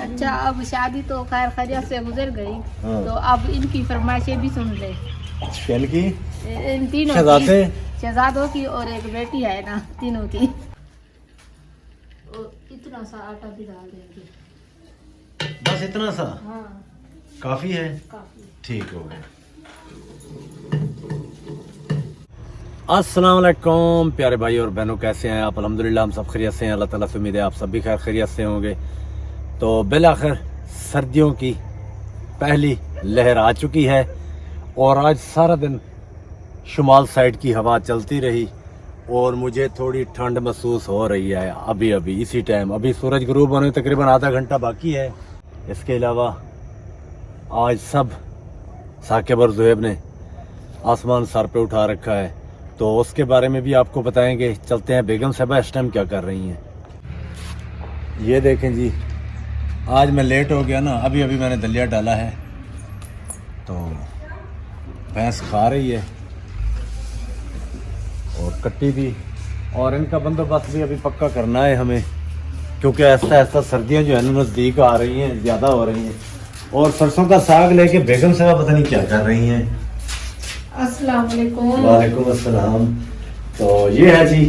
अच्छा, अब शादी तो खैर खैरियत से गुजर गई। हाँ। तो अब इनकी फरमाइशें भी सुन ले। की इन तीनों शहजादे की, शहजादों की और एक बेटी है ना, तीनों की। और इतना सा आटा भी डाल देंगे। बस इतना सा हाँ, काफी है। काफी। ठीक हो गया। अस्सलाम वालेकुम प्यारे भाई और बहनों, कैसे हैं आप? अल्हम्दुलिल्लाह हम सब खैरियत से हैं। अल्लाह ताला से उम्मीद है आप सब भी खैर खैरियत से होंगे। तो बिलाखिर सर्दियों की पहली लहर आ चुकी है और आज सारा दिन शुमाल साइड की हवा चलती रही और मुझे थोड़ी ठंड महसूस हो रही है अभी अभी इसी टाइम। अभी सूरज गुरूब होने तकरीबन आधा घंटा बाकी है। इसके अलावा आज सब साकिब और ज़ुहैब ने आसमान सर पे उठा रखा है, तो उसके बारे में भी आपको बताएंगे। चलते हैं, बेगम साहबा इस टाइम क्या कर रही हैं। ये देखें जी, आज मैं लेट हो गया ना, अभी अभी मैंने दलिया डाला है तो भैंस खा रही है और कट्टी भी, और इनका बंदोबस्त भी अभी पक्का करना है हमें, क्योंकि ऐसा ऐसा सर्दियां जो है ना नज़दीक आ रही हैं, ज़्यादा हो रही हैं। और सरसों का साग लेके बेगम साहबा पता नहीं क्या कर रही हैं। अस्सलाम वालेकुम। वालेकुम अस्सलाम। तो ये है जी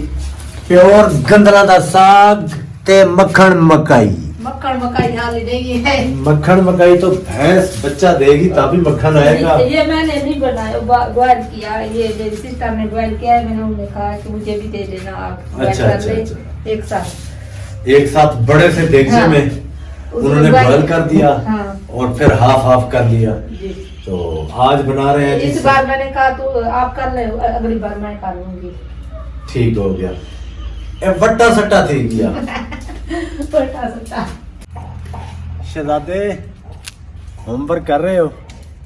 प्योर गंदला दा साग ते मक्खन मकाई। मक्खन मकाई हाली देगी है। मक्खन मकाई तो भैंस बच्चा देगी तभी मक्खन आएगा। ये मैंने नहीं बनाया, बॉयल किया। ये मेरी सिस्टर ने बॉयल किया है, मैंने उन्हें कहा कि मुझे भी दे देना आप। अच्छा, कर अच्छा, ले अच्छा। एक साथ बड़े से देगचे हाँ। में उन्होंने बॉयल कर दिया। हाँ। और फिर हाफ हाफ कर लिया। जी। तो आज बना रहे हैं जी। इस बार मैंने कहा तो आप कर ले, अगली बार मैं कर लूंगी। ठीक हो गया। ए वट्टा सट्टा थी गया। बटा सटा। शहजादे होमवर्क कर रहे हो?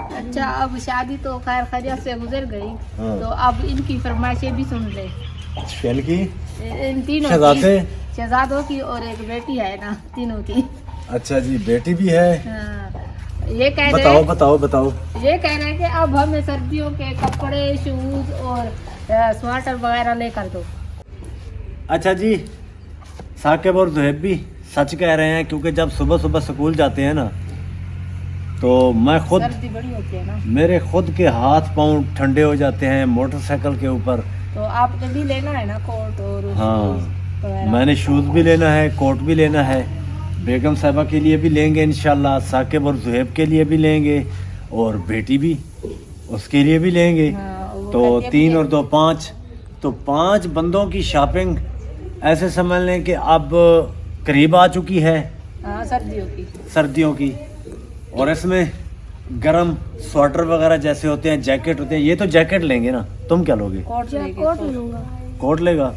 अच्छा, अब शादी तो खैर खैरियत से गुजर गई। हाँ। तो अब इनकी फरमाइशें भी सुन ले। की इन तीनों शहजादे? की, शहजादों की और एक बेटी है ना, तीनों की। अच्छा जी, बेटी भी है। हाँ। ये कह रहे बताओ बताओ बताओ। ये कह रहे हैं कि अब हमें सर्दियों के कपड़े, शूज और स्वेटर वगैरह लेकर दो। अच्छा जी, साकिब और ज़ुहैब भी सच कह रहे हैं, क्योंकि जब सुबह सुबह स्कूल जाते हैं ना तो मैं खुद, सर्दी बड़ी होती है ना, मेरे खुद के हाथ पांव ठंडे हो जाते हैं मोटरसाइकिल के ऊपर। तो आपने भी लेना है ना कोट और हाँ, शूज वगैरह। मैंने शूज़ भी लेना है, कोट भी लेना है। बेगम साहबा के लिए भी लेंगे इंशाल्लाह, साकिब और ज़ुहैब के लिए भी लेंगे और बेटी भी उसके लिए भी लेंगे। हाँ, वो तो करके भी 3 और लेंगे। 2 5, तो 5 बंदों की शॉपिंग ऐसे समझ लें कि अब करीब आ चुकी है हाँ, सर्दियों की। सर्दियों की। और इसमें गर्म स्वेटर वगैरह जैसे होते हैं, जैकेट होते हैं। ये तो जैकेट लेंगे ना, तुम क्या लोगे? कोट लेंगे, कोट लूंगा। कोट लेगा।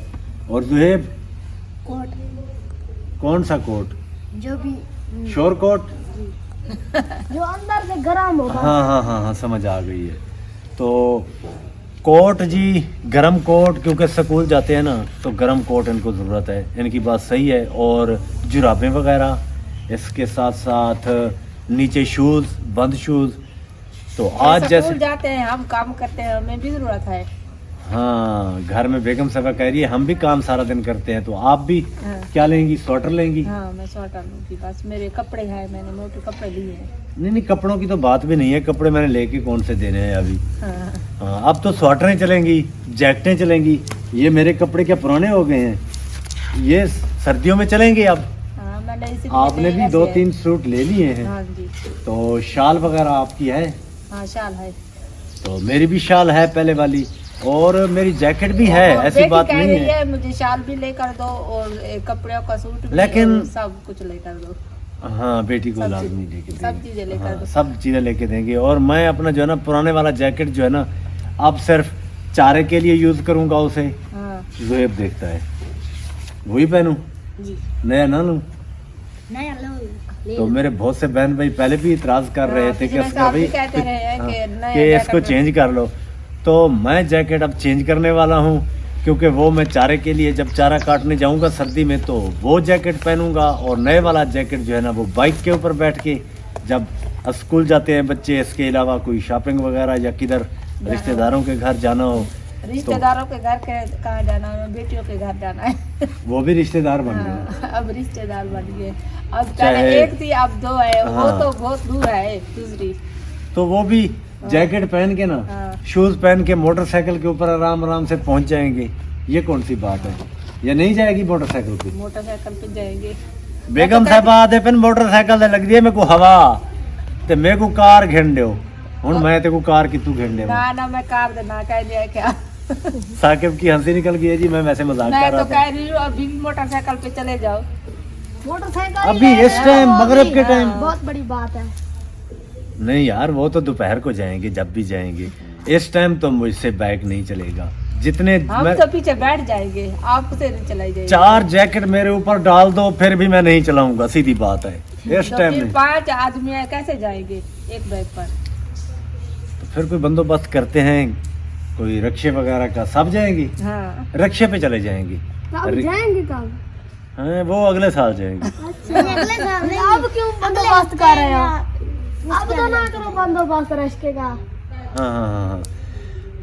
और ज़ुहैब कोट कौन सा कोट? जो भी शोर कोट? जो अंदर से गर्म होगा। हाँ हाँ हाँ हाँ, समझ आ गई है। तो कोट जी, गरम कोट, क्योंकि स्कूल जाते हैं ना तो गरम कोट इनको ज़रूरत है। इनकी बात सही है। और जुराबें वगैरह, इसके साथ साथ नीचे शूज़, बंद शूज़। तो आज स्कूल जैसे जाते हैं, हम काम करते हैं, हमें भी जरूरत है। हाँ, घर में बेगम साहबा कह रही है हम भी काम सारा दिन करते हैं, तो आप भी हाँ। क्या लेंगी? स्वेटर लेंगी? हाँ, मैं स्वेटर लूंगी। बस मेरे कपड़े हैं, मैंने मोटे कपड़े लिए हैं। नहीं नहीं, कपड़ों की तो बात भी नहीं है। कपड़े मैंने लेके कौन से देने हैं अभी। हाँ। हाँ, अब तो स्वेटरें चलेंगी, जैकेटें चलेंगी। ये मेरे कपड़े क्या पुराने हो गए हैं? ये सर्दियों में चलेंगे अब। हाँ, मैंने इसीलिए आपने भी ऐसे 2-3 सूट ले लिए हैं। हाँ जी। तो शाल वगैरह आपकी है? हाँ, शाल है। तो मेरी भी शाल है पहले वाली, और मेरी जैकेट भी है, और ऐसी बेटी बात कह नहीं रही है। है मुझे शाल भी लेकर दो और कपड़ों का सूट भी, लेकिन- और सब कुछ लेकर दो। हाँ, बेटी को सब लाजमी चीज़- लेके सब देंगे। चीजें लेकर हाँ, दो। सब चीज़ें लेके देंगे। और मैं अपना जो है ना पुराने वाला जैकेट जो है ना अब सिर्फ चारे के लिए यूज़ करूँगा उसे। हाँ ज़ुहैब देखता है वही पहनूं, जी। नया ना लूं। नया ले तो लो। मेरे बहुत से बहन भाई पहले भी इतराज़ कर रहे हाँ, थे कि पिछले इसका साल भाई भी कहते रहे हैं कि हाँ, नया कि इसको जैकेट चेंज कर लो। तो मैं जैकेट अब चेंज करने वाला हूँ, क्योंकि वो मैं चारे के लिए जब चारा काटने जाऊँगा सर्दी में तो वो जैकेट पहनूंगा, और नए वाला जैकेट जो है ना वो बाइक के ऊपर बैठ के जब स्कूल जाते हैं बच्चे, इसके अलावा कोई शॉपिंग वगैरह या किधर रिश्तेदारों के घर जाना हो, रिश्तेदारों के घर के कहाँ जाना है, बेटियों के घर जाना है। वो भी रिश्तेदार बन गए। हाँ, अब रिश्तेदार बन गए। अब चाहे- पहले एक थी, अब दो है। वो हाँ। तो बहुत दूर है दूसरी। तो वो भी जैकेट पहन के ना, हाँ। शूज पहन के मोटरसाइकिल के ऊपर आराम आराम से पहुंच जाएंगे। ये कौन सी बात है? या नहीं जाएगी मोटरसाइकिल पे? मोटरसाइकिल पे जाएंगे। बेगम साहब आते पे मोटरसाइकिल ते लग दी है मेरे को हवा ते मेरे को कार घेन दो। हुन मैं ते को कार की तू घेन दे। ना ना मैं कार देना कह दिया क्या। साकिब की हंसी निकल गई है जी, मैं वैसे मजाक मैं कर तो रहा कह था। रही हूँ अभी भी मोटरसाइकिल पे चले जाओ। मोटरसाइकिल अभी इस टाइम मगरिब के टाइम बहुत बड़ी बात है। नहीं यार, वो तो दोपहर को जाएंगे जब भी जाएंगे। इस टाइम तो मुझसे बाइक नहीं चलेगा। जितने हम मैं तो पीछे बैठ जाएंगे, आप से नहीं चलाई जाएगी। 4 जैकेट मेरे ऊपर डाल दो फिर भी मैं नहीं चलाऊंगा, सीधी बात है। इस तो टाइम फिर में 5 आदमी है, कैसे जाएंगे एक बैग पर? तो फिर कोई बंदोबस्त करते हैं, कोई रक्षे वगैरह का। सब जाएंगी, हाँ। रक्षे पे चले जाएंगी। कब जाएंगे कब? हाँ, वो अगले साल जाएंगी। अगले साल नहीं। अब क्यों बंदोबस्त कर रहे हो? अब तो ना करो बंदोबस्त रश्के का। हाँ हाँ हाँ हाँ।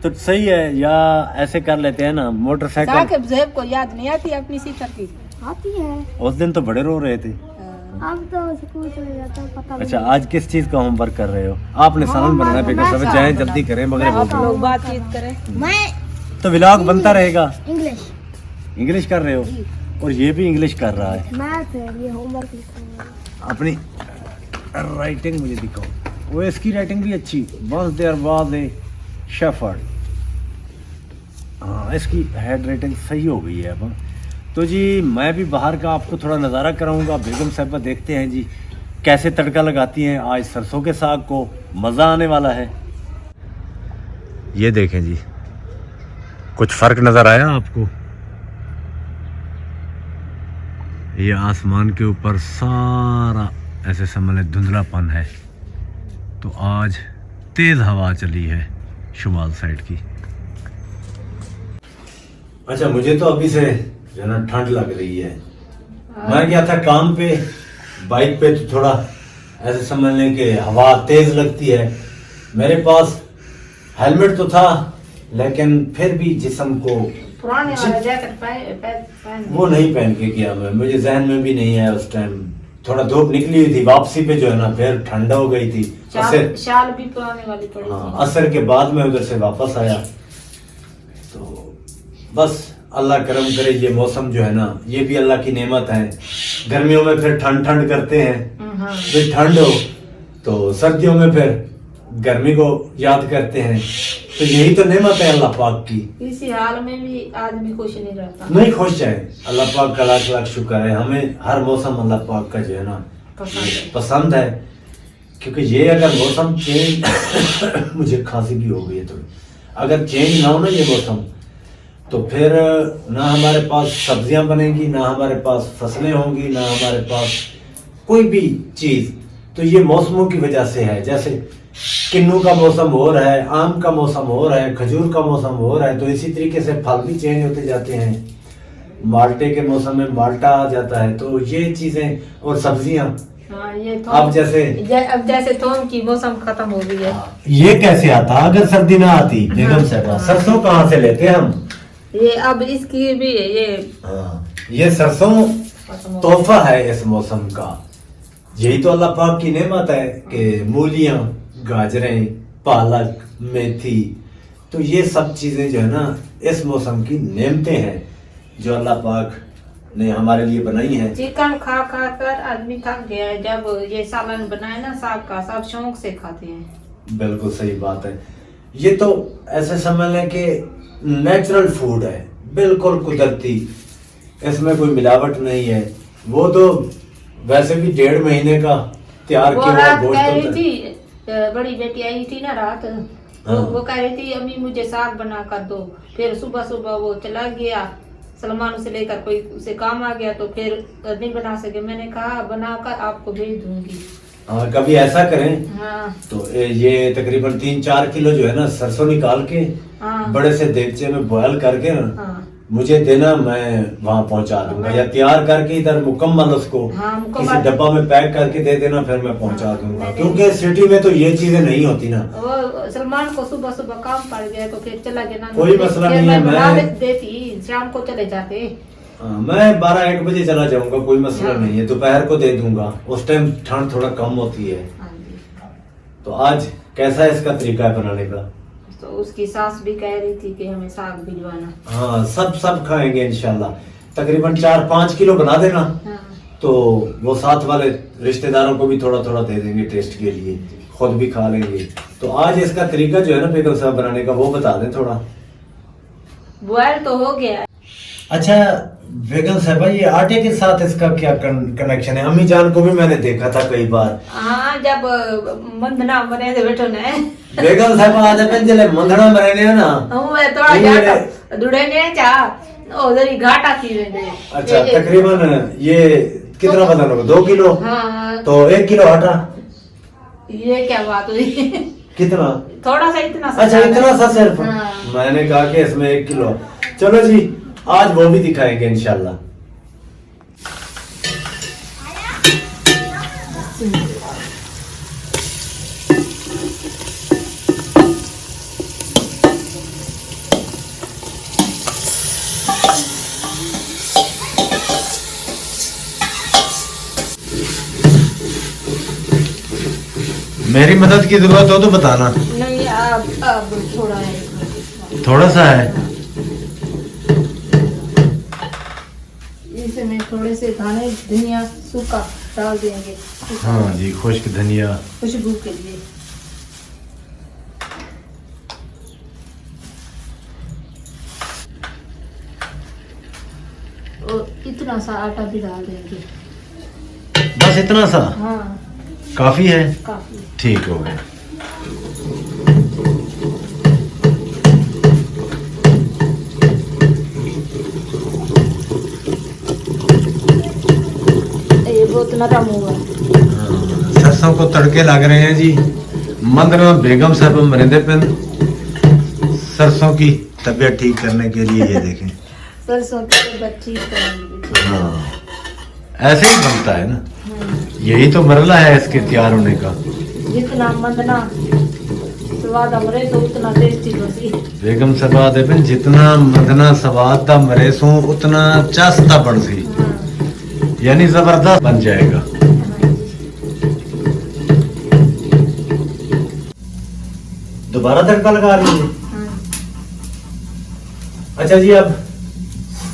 तो सही है, या ऐसे कर लेते हैं ना मोटरसाइकिल। साकिब ज़ेब को याद नहीं आती अपनी सिस्टर की? आती है। उस दिन तो बड़े रो रहे थे। अब तो स्कूल चले जाता है, पता अच्छा, आज किस चीज का होमवर्क कर रहे हो? आपने सालन बनाना है बेगम साहब, जाएं जल्दी करें मगर आप लोग बातचीत करें। मैं तो व्लॉग बनता रहेगा। इंग्लिश इंग्लिश कर रहे हो और ये भी इंग्लिश कर रहा है। मैथ है, ये होमवर्क लिख रहा हूं। अपनी राइटिंग मुझे दिखाओ। वो इसकी राइटिंग भी अच्छी। Once there was a shepherd. हाँ, इसकी हेड राइटिंग सही हो गई है अब। तो जी मैं भी बाहर का आपको थोड़ा नज़ारा कराऊंगा। बेगम साहबा देखते हैं जी कैसे तड़का लगाती हैं आज सरसों के साग को। मज़ा आने वाला है। ये देखें जी, कुछ फ़र्क नज़र आया आपको? ये आसमान के ऊपर सारा ऐसे समझ लें धुंधलापन है। तो आज तेज़ हवा चली है शुमाल साइड की। अच्छा, मुझे तो अभी से जो ना ठंड लग रही है। मैं गया था काम पे, बाइक पे, तो थोड़ा ऐसे समझ लें कि हवा तेज लगती है। मेरे पास हेलमेट तो था लेकिन फिर भी जिस्म को पुराने वाला जैकेट पहन वो नहीं पहन के गया मैं। मुझे जहन में भी नहीं है उस टाइम। थोड़ा धूप निकली हुई थी, वापसी पे जो है ना फिर ठंडा हो गई थी। शाल भी पुराने वाली पड़ी हाँ, थी। असर के बाद में उधर से वापस आया। तो बस अल्लाह करम करे। ये मौसम जो है ना, ये भी अल्लाह की नेमत है। गर्मियों में फिर ठंड ठंड करते हैं, हाँ। फिर ठंड हो तो सर्दियों में फिर गर्मी को याद करते हैं। तो यही तो नेमत है अल्लाह पाक की। इसी हाल में भी आदमी खुश नहीं रहता। नहीं खुश है, अल्लाह पाक का लाख लाख शुक्र है। हमें हर मौसम अल्लाह पाक का जो है ना पसंद है। क्योंकि ये अगर मौसम चेंज मुझे खांसी भी हो गई है थोड़ी। अगर चेंज ना हो ना ये मौसम, तो फिर ना हमारे पास सब्जियां बनेगी, ना हमारे पास फसलें होंगी, ना हमारे पास कोई भी चीज। तो ये मौसमों की वजह से है। जैसे किन्नू का मौसम हो रहा है, आम का मौसम हो रहा है, खजूर का मौसम हो रहा है, तो इसी तरीके से फल भी चेंज होते जाते हैं। माल्टे के मौसम में माल्टा आ जाता है। तो ये चीजें और सब्जियां हाँ, ये अब जैसे अब जैसे थोम की मौसम खत्म हो गई है। ये कैसे आता अगर सर्दी ना आती बेगम साहबा? सरसों कहाँ से लेते हम? ये अब इसकी भी ये हाँ, ये सरसों खत्म हो तोहफा है इस मौसम का। यही तो अल्लाह पाक की नेमत है कि मूलियां, गाजरें, पालक, मेथी, तो ये सब चीजें जो है ना इस मौसम की नेमतें हैं जो अल्लाह पाक ने हमारे लिए बनाई है। चिकन खा खा कर आदमी थक गया है। जब ये सालन बनाए ना साग का, सब शौक से खाते हैं। बिल्कुल सही बात है। ये तो ऐसे समझ लें कि नेचुरल फूड है, बिल्कुल कुदरती। इसमें कोई मिलावट नहीं है। वो तो वैसे भी 1.5 महीने का तैयार वो किया हुआ रात गोश्त कह रही होता है। थी, बड़ी बेटी आई थी ना रात, हाँ। वो कह रही थी अम्मी मुझे साग बना कर दो। फिर सुबह सुबह वो चला गया, सलमान उसे लेकर कोई उसे काम आ गया तो फिर नहीं बना सके। मैंने कहा बनाकर आपको भेज दूंगी। हाँ, कभी ऐसा करें हाँ तो ये तकरीबन 3-4 किलो जो है ना सरसों निकाल के हाँ बड़े से देगचे में बॉयल करके ना हाँ मुझे देना, मैं वहाँ पहुँचा दूंगा, या तैयार करके इधर मुकम्मल उसको हाँ, किसी मुकम्मल। डब्बा में पैक करके दे देना, फिर मैं पहुँचा हाँ, दूंगा। नहीं, क्योंकि सिटी में तो ये चीजें नहीं होती ना। वो सलमान को सुबह सुबह काम पड़ गया तो फिर चला गया ना। कोई मसला फिर नहीं है, मैं बना मैं- देती, शाम को चले जाते। हाँ, मैं 12-1 बजे चला जाऊंगा, कोई मसला हाँ। नहीं है, दोपहर को दे दूंगा, उस टाइम ठंड थोड़ा कम होती है। हाँ जी। तो आज कैसा है इसका तरीका है बनाने का? तो उसकी सास भी कह रही थी कि हमें साग भिजवाना। हाँ, सब खाएंगे इंशाल्लाह। तकरीबन 4-5 किलो बना देना, हाँ। तो वो साथ वाले रिश्तेदारों को भी थोड़ा थोड़ा दे देंगे टेस्ट के लिए, खुद भी खा लेंगे। तो आज इसका तरीका जो है ना बेगम साहब बनाने का, वो बता दें थोड़ा। बॉयल तो हो गया है। अच्छा बेगम साहबा, ये आटे के साथ इसका क्या कनेक्शन है? अम्मी जान को भी मैंने देखा था कई बार। हाँ, जब मंदना बने थे बैठो ने बेगम साहबा आज अपन जले मंधना में रहने हैं ना, हम थोड़ा जाटा दुड़े ने चा उधर ही घाटा थी वेंदे। अच्छा तकरीबन ये कितना वजन होगा? 2 किलो। हाँ, तो 1 किलो आटा, ये क्या बात हुई? कितना? थोड़ा सा, इतना सा। अच्छा इतना सा सिर्फ। हाँ। मैंने कहा कि इसमें 1 किलो। चलो जी, आज वो भी दिखाएंगे इंशाल्लाह। मेरी मदद की जरूरत हो तो बताना। नहीं, अब थोड़ा है, थोड़ा सा है। इसमें थोड़े से दाने धनिया सूखा डाल देंगे। हाँ जी, खुश्क धनिया। खुशबू के लिए। और इतना सा आटा भी डाल देंगे। बस इतना सा हाँ, काफी है? काफी। ठीक हो गया। ये बहुत नरम हुआ। सरसों को तड़के लग रहे हैं जी। मंदना बेगम साहब मरिंदे पिन सरसों की तबीयत ठीक करने के लिए, ये देखें। सरसों की बच्ची करेंगे। हाँ, ऐसे ही बनता है ना, हाँ। यही तो मरला है इसके तैयार होने का। जितना मंदना स्वाद हमरे तो उतना टेस्टी बसी। बेगम साहब दे पिन जितना मंदना स्वाद दा मरे सो उतना चासता बन सी, हाँ। यानी जबरदस्त बन जाएगा। दोबारा तड़का लगा रही है? हाँ। अच्छा जी, अब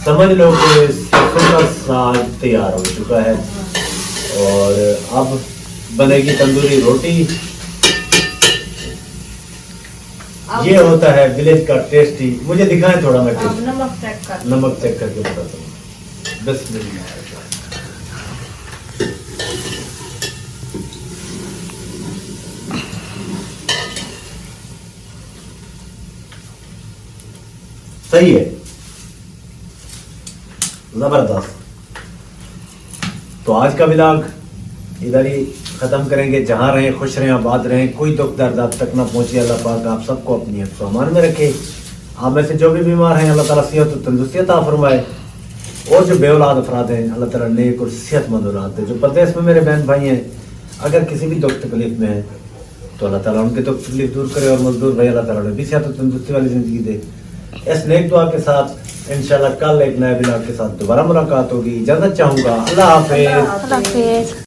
समझ लो कि सरसों का साग तैयार हो चुका है और अब बनेगी तंदूरी रोटी। ये होता है विलेज का टेस्टी। मुझे दिखाएं थोड़ा, मैं अब नमक चेक कर। नमक चेक करके बताता हूँ। बिस्मिल्लाह। सही है, जबरदस्त। तो आज का व्लॉग इधर ही खत्म करेंगे। जहां रहें खुश रहें, आबाद रहें, कोई दुख दर्द आप तक ना पहुंचे। अल्लाह पाक आप सबको अपनी हिफ्ज़ अमान में रखे। आप में से जो भी बीमार हैं अल्लाह ताला सेहत और तंदुरुस्ती अता फरमाए, और जो बेऔलाद अफराद हैं अल्लाह ताला नेक और सेहतमंद औलाद दे। जो परदेश में मेरे बहन भाई हैं, अगर किसी भी दुख तकलीफ में है तो अल्लाह ताला उनके दुख तकलीफ दूर करे, और मजदूर भाई अल्लाह ताला उन्हें भी सेहत और तंदुरुस्ती वाली जिंदगी दे। इस नेक दुआ के साथ इंशाल्लाह कल एक नए व्लॉग के साथ दोबारा मुलाकात होगी। इजाजत चाहूंगा। अल्लाह हाफिज। अल्लाह हाफिज।